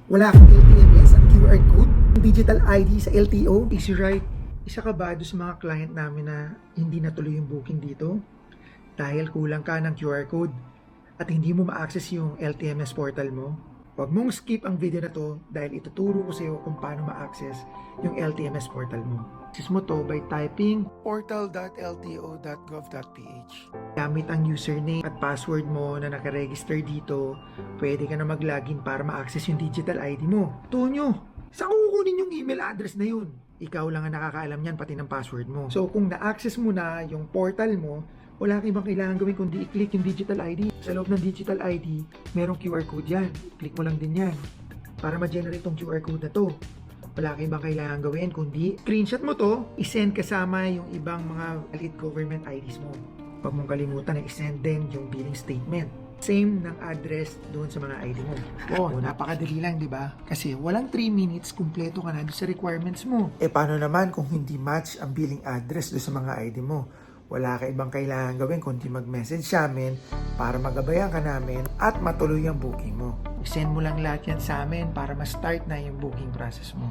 Wala kang LTMS at QR code, digital ID sa LTO, Easy Ride. Isa ka ba doon sa mga client namin na hindi natuloy yung booking dito? Dahil kulang ka ng QR code at hindi mo ma-access yung LTMS portal mo? Huwag mong skip ang video na to dahil ituturo ko sa iyo kung paano ma-access yung LTMS portal mo. Access mo to by typing portal.lto.gov.ph. Gamit ang username at password mo na nakaregister dito, pwede ka na mag-login para ma-access yung digital ID mo. Tonyo, saan ko kukunin yung email address na yun? Ikaw lang ang nakakaalam yan, pati ng password mo. So kung na-access mo na yung portal mo, wala kang ibang kailangan gawin kundi i-click yung digital ID. Sa loob ng digital ID, merong QR code yan. Click mo lang din yan para ma-generate tong QR code na to. Wala kang ibang kailangan gawin kundi screenshot mo to, isend kasama yung ibang mga valid government IDs mo. Huwag mong kalimutan na isend din yung billing statement. Same ng address doon sa mga ID mo. Napakadali lang, di ba? Kasi walang 3 minutes, kumpleto ka na doon sa requirements mo. Paano naman kung hindi match ang billing address doon sa mga ID mo? Wala ka ibang kailangan gawin kundi mag-message sa amin para magabayan ka namin at matuloy ang booking mo. Send mo lang lahat yan sa amin para ma-start na yung booking process mo.